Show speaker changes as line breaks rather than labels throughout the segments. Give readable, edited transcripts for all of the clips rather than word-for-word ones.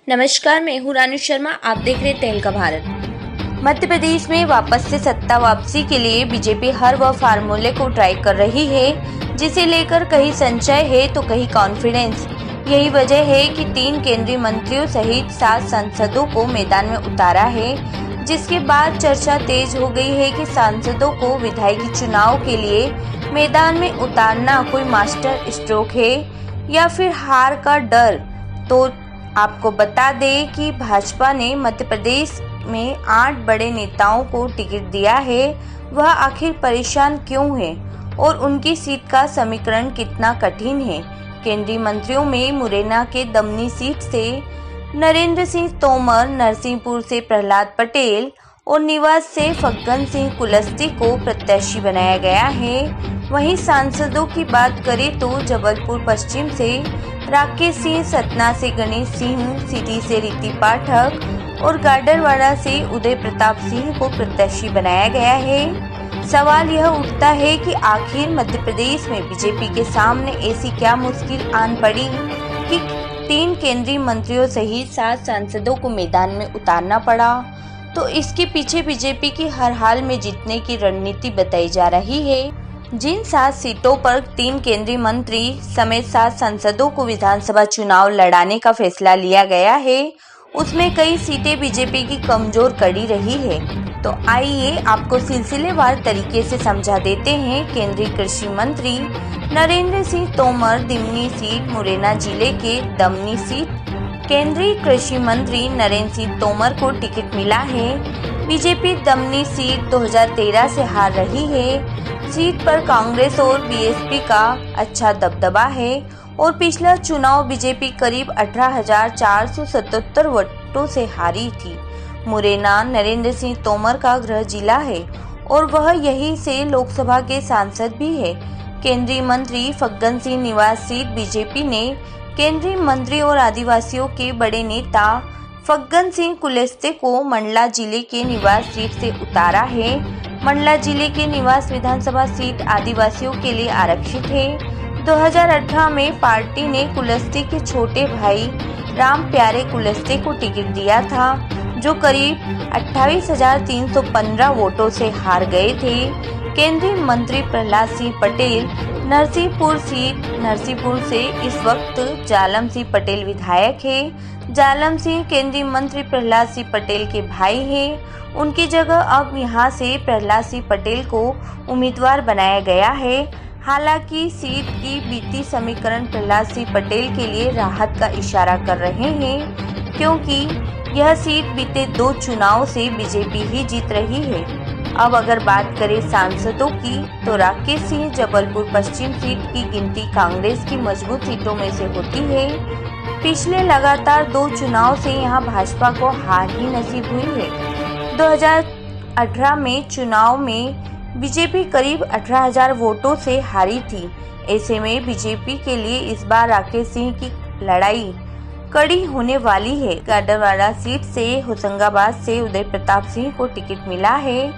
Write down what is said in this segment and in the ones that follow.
नमस्कार, मैं हूँ रानू शर्मा। आप देख रहे तहलका भारत। मध्य प्रदेश में वापस से सत्ता वापसी के लिए बीजेपी हर वह फार्मूले को ट्राई कर रही है जिसे लेकर कहीं संशय है तो कहीं कॉन्फिडेंस। यही वजह है कि 3 केंद्रीय मंत्रियों सहित 7 सांसदों को मैदान में उतारा है, जिसके बाद चर्चा तेज हो गई है कि सांसदों को विधायकी चुनाव के लिए मैदान में उतारना कोई मास्टर स्ट्रोक है या फिर हार का डर। तो आपको बता दें कि भाजपा ने मध्य प्रदेश में 8 बड़े नेताओं को टिकट दिया है। वह आखिर परेशान क्यों है और उनकी सीट का समीकरण कितना कठिन है। केंद्रीय मंत्रियों में मुरैना के दमनी सीट से नरेंद्र सिंह तोमर, नरसिंहपुर से प्रहलाद पटेल और निवास से फग्गन सिंह कुलस्ते को प्रत्याशी बनाया गया है। वहीं सांसदों की बात करें तो जबलपुर पश्चिम से राकेश सिंह, सतना से गणेश सिंह, सीधी से रीति पाठक और गाडरवाड़ा से उदय प्रताप सिंह को प्रत्याशी बनाया गया है। सवाल यह उठता है कि आखिर मध्य प्रदेश में बीजेपी के सामने ऐसी क्या मुश्किल आन पड़ी कि 3 केंद्रीय मंत्रियों सहित 7 सांसदों को मैदान में उतारना पड़ा। तो इसके पीछे बीजेपी की हर हाल में जीतने की रणनीति बताई जा रही है। जिन 7 सीटों पर 3 केंद्रीय मंत्री समेत 7 सांसदों को विधानसभा चुनाव लड़ाने का फैसला लिया गया है, उसमें कई सीटें बीजेपी की कमजोर कड़ी रही है। तो आइए आपको सिलसिलेवार तरीके से समझा देते हैं। केंद्रीय कृषि मंत्री नरेंद्र सिंह तोमर दिमनी सीट, मुरैना जिले के दमनी सीट केंद्रीय कृषि मंत्री नरेंद्र सिंह तोमर को टिकट मिला है। बीजेपी दमनी सीट 2013 से हार रही है। सीट पर कांग्रेस और बीएसपी का अच्छा दबदबा है और पिछला चुनाव बीजेपी करीब 18,477 वोटों से हारी थी। मुरैना नरेंद्र सिंह तोमर का गृह जिला है और वह यहीं से लोकसभा के सांसद भी है। केंद्रीय मंत्री फग्गन सिंह निवास सीट बीजेपी ने केंद्रीय मंत्री और आदिवासियों के बड़े नेता फग्गन सिंह कुलस्ते को मंडला जिले के निवास सीट से उतारा है। मंडला जिले के निवास विधानसभा सीट आदिवासियों के लिए आरक्षित है। 2018 में पार्टी ने कुलस्ते के छोटे भाई राम प्यारे कुलस्ते को टिकट दिया था, जो करीब 28,315 वोटों से हार गए थे। केंद्रीय मंत्री प्रहलाद सिंह पटेल नरसिंहपुर से इस वक्त जालम सिंह पटेल विधायक है। जालम सिंह केंद्रीय मंत्री प्रहलाद सिंह पटेल के भाई हैं। उनकी जगह अब यहां से प्रहलाद सिंह पटेल को उम्मीदवार बनाया गया है। हालांकि सीट की बीती समीकरण प्रहलाद सिंह पटेल के लिए राहत का इशारा कर रहे हैं, क्योंकि यह सीट बीते 2 चुनाव से बीजेपी ही जीत रही है। अब अगर बात करें सांसदों की, तो राकेश सिंह जबलपुर पश्चिम सीट की गिनती कांग्रेस की मजबूत सीटों में से होती है। पिछले लगातार 2 चुनाव से यहां भाजपा को हार ही नसीब हुई है। 2018 में चुनाव में बीजेपी करीब 18,000 वोटों से हारी थी। ऐसे में बीजेपी के लिए इस बार राकेश सिंह की लड़ाई कड़ी होने वाली है। गाडरवाड़ा सीट से होशंगाबाद से उदय प्रताप सिंह को टिकट मिला है।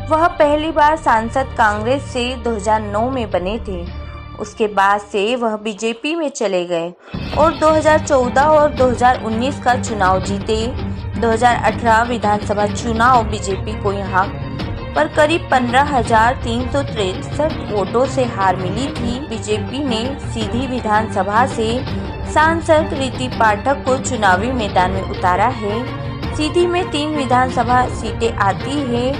वह पहली बार सांसद कांग्रेस से 2009 में बने थे। उसके बाद से वह बीजेपी में चले गए और 2014 और 2019 का चुनाव जीते। 2018 विधानसभा चुनाव बीजेपी को यहां पर करीब 15,363 वोटों से हार मिली थी। बीजेपी ने सीधी विधानसभा से सांसद रीति पाठक को चुनावी मैदान में उतारा है। सीधी में 3 विधानसभा सीटें आती है।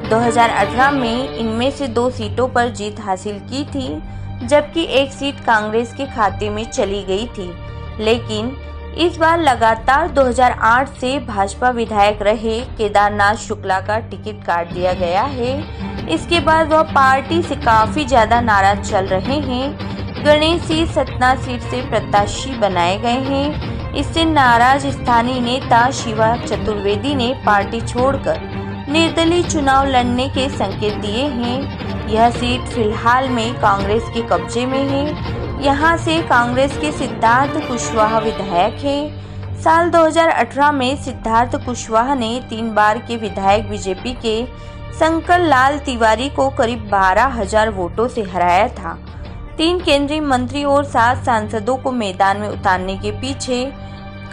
2018 में इनमें से 2 सीटों पर जीत हासिल की थी, जबकि एक सीट कांग्रेस के खाते में चली गई थी। लेकिन इस बार लगातार 2008 से भाजपा विधायक रहे केदारनाथ शुक्ला का टिकट काट दिया गया है। इसके बाद वह पार्टी से काफी ज्यादा नाराज चल रहे हैं। गणेश सिंह सतना सीट से प्रत्याशी बनाए गए हैं। इससे नाराज स्थानीय नेता शिवा चतुर्वेदी ने पार्टी छोड़कर निर्दलीय चुनाव लड़ने के संकेत दिए हैं। यह सीट फिलहाल में कांग्रेस के कब्जे में है। यहां से कांग्रेस के सिद्धार्थ कुशवाहा विधायक हैं। साल 2018 में सिद्धार्थ कुशवाहा ने 3 बार के विधायक बीजेपी के शंकर लाल तिवारी को करीब 12,000 वोटों से हराया था। 3 केंद्रीय मंत्री और 7 सांसदों को मैदान में उतारने के पीछे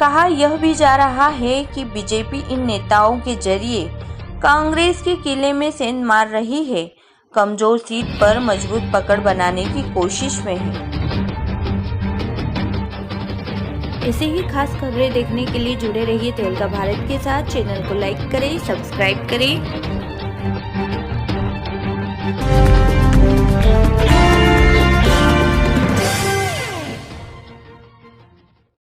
कहा यह भी जा रहा है कि बीजेपी इन नेताओं के जरिए कांग्रेस के किले में सेंध मार रही है, कमजोर सीट पर मजबूत पकड़ बनाने की कोशिश में है। ऐसे ही खास खबरें देखने के लिए जुड़े रहिए तहलका भारत के साथ। चैनल को लाइक करें, सब्सक्राइब करें।